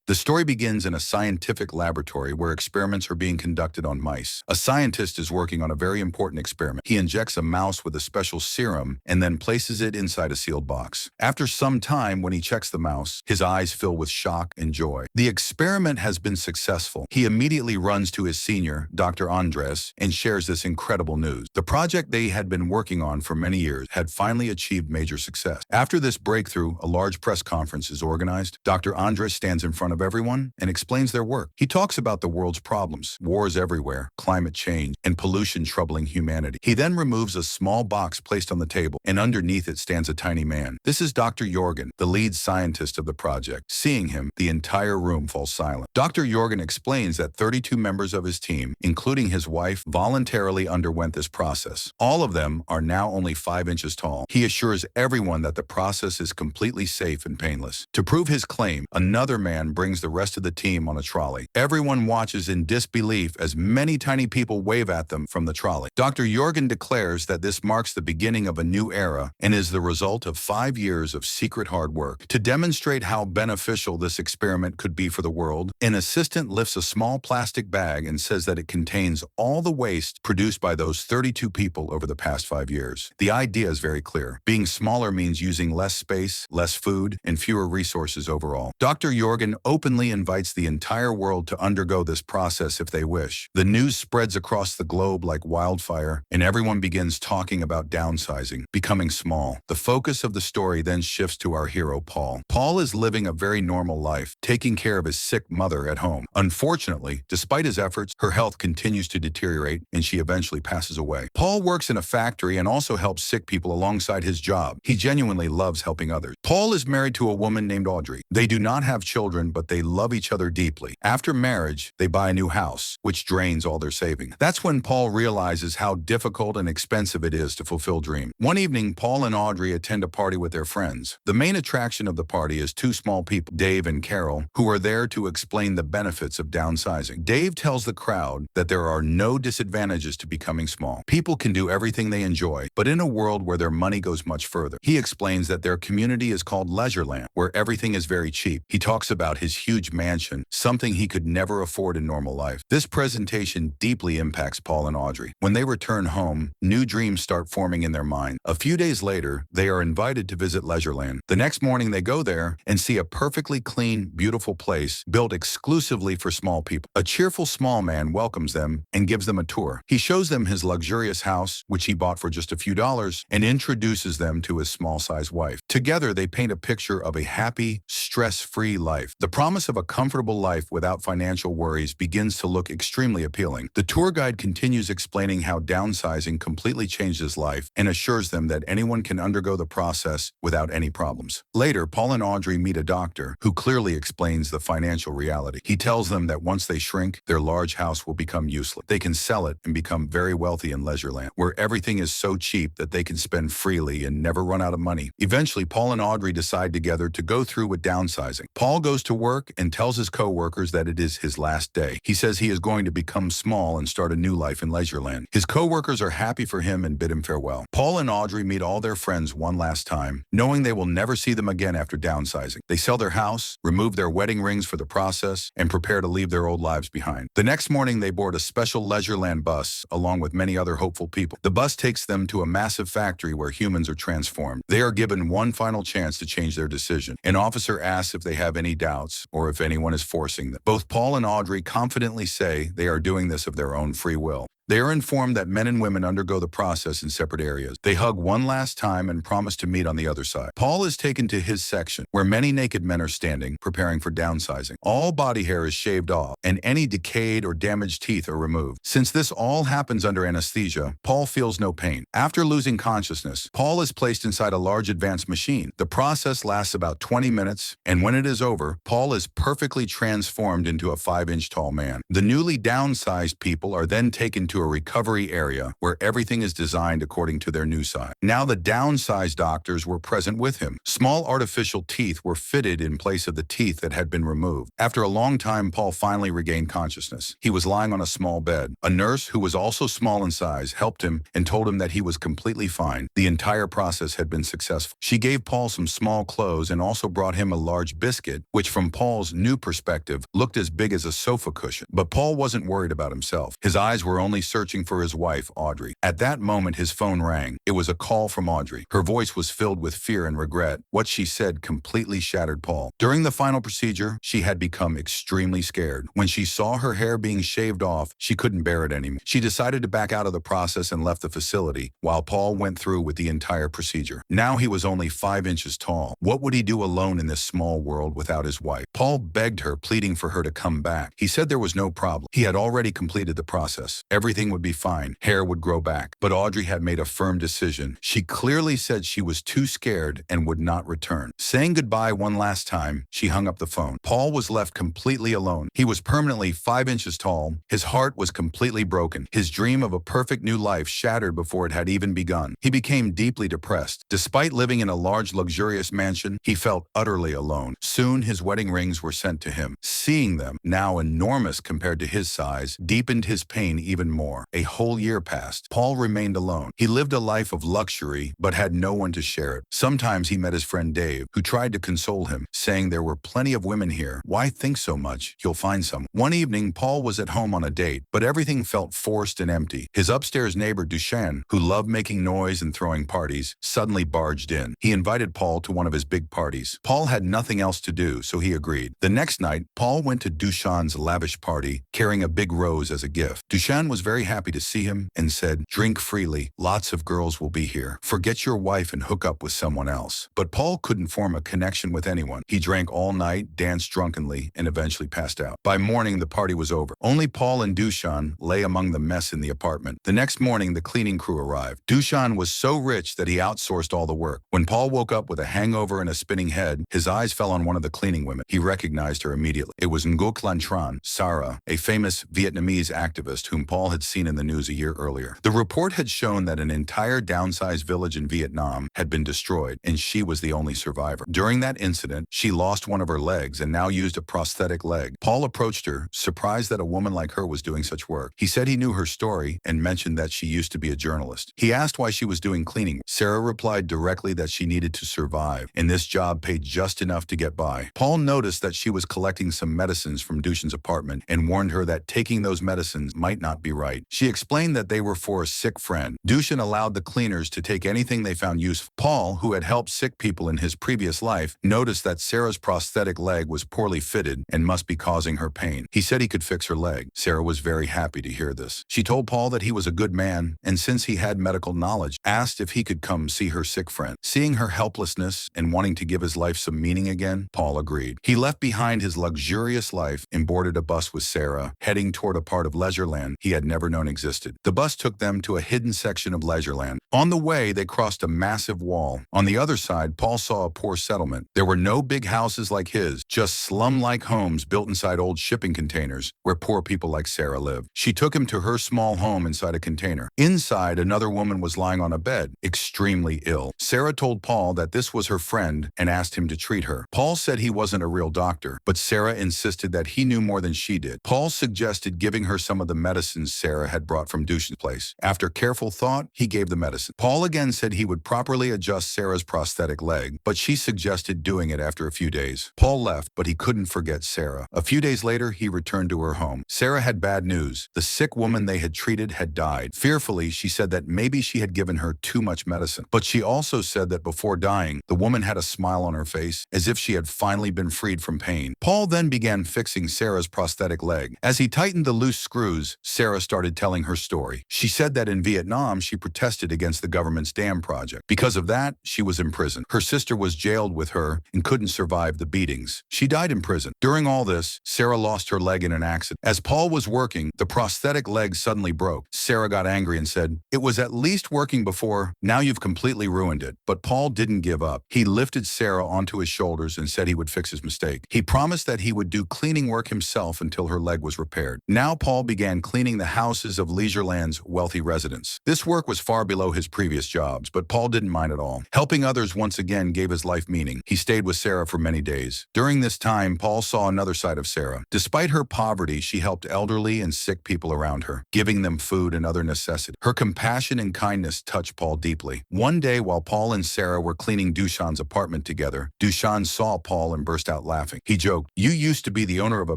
The story begins in a scientific laboratory where experiments are being conducted on mice. A scientist is working on a very important experiment. He injects a mouse with a special serum and then places it inside a sealed box. After some time, when he checks the mouse, his eyes fill with shock and joy. The experiment has been successful. He immediately runs to his senior, Dr. Andres, and shares this incredible news. The project they had been working on for many years had finally achieved major success. After this breakthrough, a large press conference is organized. Dr. Andres stands in front of everyone and explains their work. He talks about the world's problems, wars everywhere, climate change, and pollution troubling humanity. He then removes a small box placed on the table, and underneath it stands a tiny man. This is Dr. Jorgen, the lead scientist of the project. Seeing him, the entire room falls silent. Dr. Jorgen explains that 32 members of his team, including his wife, voluntarily underwent this process. All of them are now only 5 inches tall. He assures everyone that the process is completely safe and painless. To prove his claim, another man brings the rest of the team on a trolley. Everyone watches in disbelief as many tiny people wave at them from the trolley. Dr. Jorgen declares that this marks the beginning of a new era and is the result of 5 years of secret hard work. To demonstrate how beneficial this experiment could be for the world, an assistant lifts a small plastic bag and says that it contains all the waste produced by those 32 people over the past 5 years. The idea is very clear. Being smaller means using less space, less food, and fewer resources overall. Dr. Jorgen openly invites the entire world to undergo this process if they wish. The news spreads across the globe like wildfire, and everyone begins talking about downsizing, becoming small. The focus of the story then shifts to our hero, Paul. Paul is living a very normal life, taking care of his sick mother at home. Unfortunately, despite his efforts, her health continues to deteriorate, and she eventually passes away. Paul works in a factory and also helps sick people alongside his job. He genuinely loves helping others. Paul is married to a woman named Audrey. They do not have children, but they love each other deeply. After marriage, they buy a new house, which drains all their savings. That's when Paul realizes how difficult and expensive it is to fulfill dreams. One evening, Paul and Audrey attend a party with their friends. The main attraction of the party is 2 small people, Dave and Carol, who are there to explain the benefits of downsizing. Dave tells the crowd that there are no disadvantages to becoming small. People can do everything they enjoy, but in a world where their money goes much further. He explains that their community is called Leisureland, where everything is very cheap. He talks about his huge mansion, something he could never afford in normal life. This presentation deeply impacts Paul and Audrey. When they return home, new dreams start forming in their mind. A few days later, they are invited to visit Leisureland. The next morning, they go there and see a perfectly clean, beautiful place built exclusively for small people. A cheerful small man welcomes them and gives them a tour. He shows them his luxurious house, which he bought for just a few dollars, and introduces them to his small-sized wife. Together, they paint a picture of a happy, stress-free life. The promise of a comfortable life without financial worries begins to look extremely appealing. The tour guide continues explaining how downsizing completely changed his life and assures them that anyone can undergo the process without any problems. Later, Paul and Audrey meet a doctor who clearly explains the financial reality. He tells them that once they shrink, their large house will become useless. They can sell it and become very wealthy in Leisureland, where everything is so cheap that they can spend freely and never run out of money. Eventually, Paul and Audrey decide together to go through with downsizing. Paul goes to work and tells his co-workers that it is his last day. He says he is going to become small and start a new life in Leisureland. His co-workers are happy for him and bid him farewell. Paul and Audrey meet all their friends one last time, knowing they will never see them again after downsizing. They sell their house, remove their wedding rings for the process, and prepare to leave their old lives behind. The next morning, they board a special Leisureland bus, along with many other hopeful people. The bus takes them to a massive factory where humans are transformed. They are given one final chance to change their decision. An officer asks if they have any doubts or if anyone is forcing them. Both Paul and Audrey confidently say they are doing this of their own free will. They are informed that men and women undergo the process in separate areas. They hug one last time and promise to meet on the other side. Paul is taken to his section, where many naked men are standing, preparing for downsizing. All body hair is shaved off, and any decayed or damaged teeth are removed. Since this all happens under anesthesia, Paul feels no pain. After losing consciousness, Paul is placed inside a large advanced machine. The process lasts about 20 minutes, and when it is over, Paul is perfectly transformed into a 5-inch tall man. The newly downsized people are then taken to to a recovery area where everything is designed according to their new size. Now the downsize doctors were present with him. Small artificial teeth were fitted in place of the teeth that had been removed. After a long time, Paul finally regained consciousness. He was lying on a small bed. A nurse, who was also small in size, helped him and told him that he was completely fine. The entire process had been successful. She gave Paul some small clothes and also brought him a large biscuit, which from Paul's new perspective looked as big as a sofa cushion. But Paul wasn't worried about himself. His eyes were only searching for his wife, Audrey. At that moment, his phone rang. It was a call from Audrey. Her voice was filled with fear and regret. What she said completely shattered Paul. During the final procedure, she had become extremely scared. When she saw her hair being shaved off, she couldn't bear it anymore. She decided to back out of the process and left the facility, while Paul went through with the entire procedure. Now he was only 5 inches tall. What would he do alone in this small world without his wife? Paul begged her, pleading for her to come back. He said there was no problem. He had already completed the process. Everything would be fine. Hair would grow back. But Audrey had made a firm decision. She clearly said she was too scared and would not return. Saying goodbye one last time, she hung up the phone. Paul was left completely alone. He was permanently 5 inches tall. His heart was completely broken. His dream of a perfect new life shattered before it had even begun. He became deeply depressed. Despite living in a large, luxurious mansion, he felt utterly alone. Soon, his wedding rings were sent to him. Seeing them, now enormous compared to his size, deepened his pain even more. A whole year passed. Paul remained alone. He lived a life of luxury, but had no one to share it. Sometimes he met his friend Dave, who tried to console him, saying there were plenty of women here. Why think so much? You'll find some. One evening, Paul was at home on a date, but everything felt forced and empty. His upstairs neighbor, Duchenne, who loved making noise and throwing parties, suddenly barged in. He invited Paul to one of his big parties. Paul had nothing else to do, so he agreed. The next night, Paul went to Duchenne's lavish party, carrying a big rose as a gift. Duchenne was very happy to see him and said, "Drink freely. Lots of girls will be here. Forget your wife and hook up with someone else." But Paul couldn't form a connection with anyone. He drank all night, danced drunkenly, and eventually passed out. By morning, the party was over. Only Paul and Duchenne lay among the mess in the apartment. The next morning, the cleaning crew arrived. Duchenne was so rich that he outsourced all the work. When Paul woke up with a hangover and a spinning head, his eyes fell on one of the cleaning women. He recognized her immediately. It was Ngoc Lan Tran, Sarah, a famous Vietnamese activist whom Paul had seen in the news a year earlier. The report had shown that an entire downsized village in Vietnam had been destroyed, and she was the only survivor. During that incident, she lost one of her legs and now used a prosthetic leg. Paul approached her, surprised that a woman like her was doing such work. He said he knew her story and mentioned that she used to be a journalist. He asked why she was doing cleaning. Sarah replied directly that she needed to survive, and this job paid just enough to get by. Paul noticed that she was collecting some medicines from Duchenne's apartment and warned her that taking those medicines might not be right. She explained that they were for a sick friend. Duchenne allowed the cleaners to take anything they found useful. Paul, who had helped sick people in his previous life, noticed that Sarah's prosthetic leg was poorly fitted and must be causing her pain. He said he could fix her leg. Sarah was very happy to hear this. She told Paul that he was a good man, and since he had medical knowledge, asked if he could come see her sick friend. Seeing her helplessness and wanting to give his life some meaning again, Paul agreed. He left behind his luxurious life and boarded a bus with Sarah, heading toward a part of Leisureland he had never known existed. The bus took them to a hidden section of Leisureland. On the way, they crossed a massive wall. On the other side, Paul saw a poor settlement. There were no big houses like his, just slum-like homes built inside old shipping containers where poor people like Sarah lived. She took him to her small home inside a container. Inside, another woman was lying on a bed, extremely ill. Sarah told Paul that this was her friend and asked him to treat her. Paul said he wasn't a real doctor, but Sarah insisted that he knew more than she did. Paul suggested giving her some of the medicines Sarah had brought from Duchenne's place. After careful thought, he gave the medicine. Paul again said he would properly adjust Sarah's prosthetic leg, but she suggested doing it after a few days. Paul left, but he couldn't forget Sarah. A few days later, he returned to her home. Sarah had bad news. The sick woman they had treated had died. Fearfully, she said that maybe she had given her too much medicine. But she also said that before dying, the woman had a smile on her face, as if she had finally been freed from pain. Paul then began fixing Sarah's prosthetic leg. As he tightened the loose screws, Sarah started telling her story. She said that in Vietnam, she protested against the government's dam project. Because of that, she was imprisoned. Her sister was jailed with her and couldn't survive the beatings. She died in prison. During all this, Sarah lost her leg in an accident. As Paul was working, the prosthetic leg suddenly broke. Sarah got angry and said, "It was at least working before. Now you've completely ruined it." But Paul didn't give up. He lifted Sarah onto his shoulders and said he would fix his mistake. He promised that he would do cleaning work himself until her leg was repaired. Now Paul began cleaning the house houses of Leisureland's wealthy residents. This work was far below his previous jobs, but Paul didn't mind at all. Helping others once again gave his life meaning. He stayed with Sarah for many days. During this time, Paul saw another side of Sarah. Despite her poverty, she helped elderly and sick people around her, giving them food and other necessities. Her compassion and kindness touched Paul deeply. One day, while Paul and Sarah were cleaning Dushan's apartment together, Dushan saw Paul and burst out laughing. He joked, "You used to be the owner of a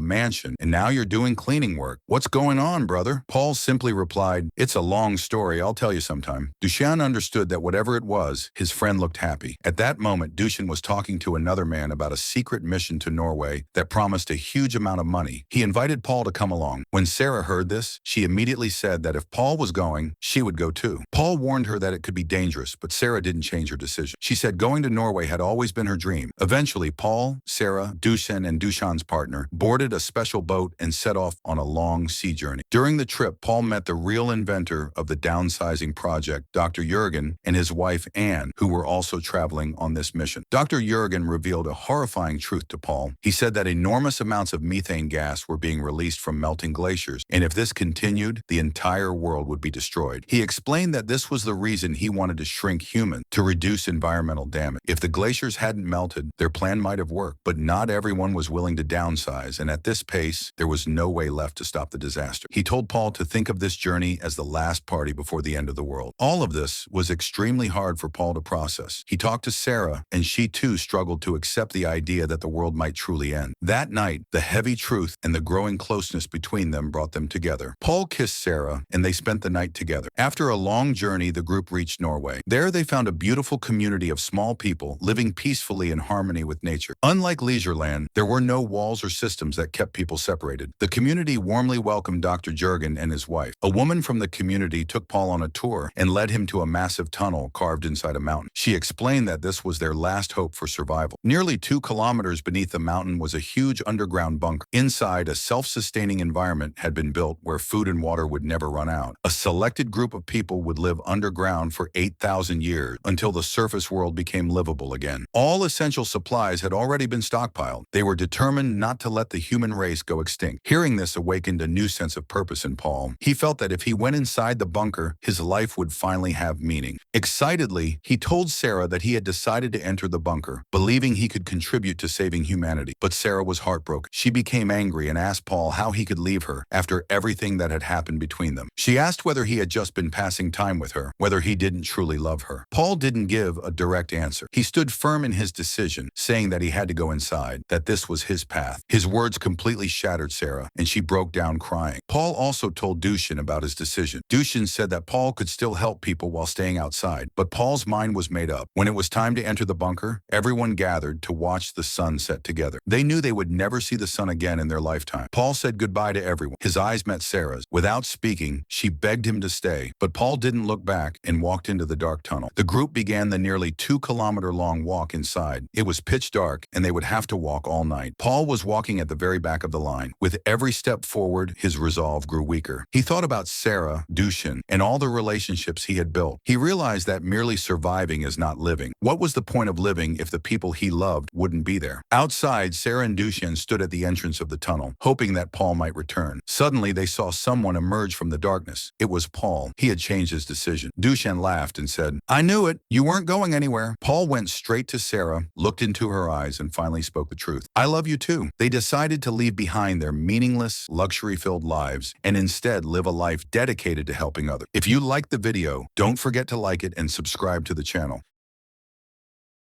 mansion, and now you're doing cleaning work. What's going on, brother?" Paul simply replied, "It's a long story, I'll tell you sometime." Dushan understood that whatever it was, his friend looked happy. At that moment, Dushan was talking to another man about a secret mission to Norway that promised a huge amount of money. He invited Paul to come along. When Sarah heard this, she immediately said that if Paul was going, she would go too. Paul warned her that it could be dangerous, but Sarah didn't change her decision. She said going to Norway had always been her dream. Eventually, Paul, Sarah, Dushan, and Dushan's partner boarded a special boat and set off on a long sea journey. During the trip, Paul met the real inventor of the downsizing project, Dr. Jürgen, and his wife Anne, who were also traveling on this mission. Dr. Jürgen revealed a horrifying truth to Paul. He said that enormous amounts of methane gas were being released from melting glaciers, and if this continued, the entire world would be destroyed. He explained that this was the reason he wanted to shrink humans, to reduce environmental damage. If the glaciers hadn't melted, their plan might have worked, but not everyone was willing to downsize, and at this pace, there was no way left to stop the disaster. He told Paul to think of this journey as the last party before the end of the world. All of this was extremely hard for Paul to process. He talked to Sarah, and she too struggled to accept the idea that the world might truly end. That night, the heavy truth and the growing closeness between them brought them together. Paul kissed Sarah, and they spent the night together. After a long journey, the group reached Norway. There, they found a beautiful community of small people living peacefully in harmony with nature. Unlike Leisureland, there were no walls or systems that kept people separated. The community warmly welcomed Dr. Jürgen and his wife. A woman from the community took Paul on a tour and led him to a massive tunnel carved inside a mountain. She explained that this was their last hope for survival. Nearly 2 kilometers beneath the mountain was a huge underground bunker. Inside, a self-sustaining environment had been built where food and water would never run out. A selected group of people would live underground for 8,000 years until the surface world became livable again. All essential supplies had already been stockpiled. They were determined not to let the human race go extinct. Hearing this awakened a new sense of purpose in Paul. He felt that if he went inside the bunker, his life would finally have meaning. Excitedly, he told Sarah that he had decided to enter the bunker, believing he could contribute to saving humanity. But Sarah was heartbroken. She became angry and asked Paul how he could leave her after everything that had happened between them. She asked whether he had just been passing time with her, whether he didn't truly love her. Paul didn't give a direct answer. He stood firm in his decision, saying that he had to go inside, that this was his path. His words completely shattered Sarah, and she broke down crying. Paul also told Dushan about his decision. Dushan said that Paul could still help people while staying outside, but Paul's mind was made up. When it was time to enter the bunker, everyone gathered to watch the sun set together. They knew they would never see the sun again in their lifetime. Paul said goodbye to everyone. His eyes met Sarah's. Without speaking, she begged him to stay, but Paul didn't look back and walked into the dark tunnel. The group began the nearly 2-kilometer-long walk inside. It was pitch dark, and they would have to walk all night. Paul was walking at the very back of the line. With every step forward, his resolve grew weaker. He thought about Sarah, Dushan, and all the relationships he had built. He realized that merely surviving is not living. What was the point of living if the people he loved wouldn't be there? Outside, Sarah and Dushan stood at the entrance of the tunnel, hoping that Paul might return. Suddenly, they saw someone emerge from the darkness. It was Paul. He had changed his decision. Dushan laughed and said, "I knew it. You weren't going anywhere." Paul went straight to Sarah, looked into her eyes, and finally spoke the truth. "I love you too." They decided to leave behind their meaningless, luxury-filled lives and instead live a life dedicated to helping others. If you liked the video, don't forget to like it and subscribe to the channel.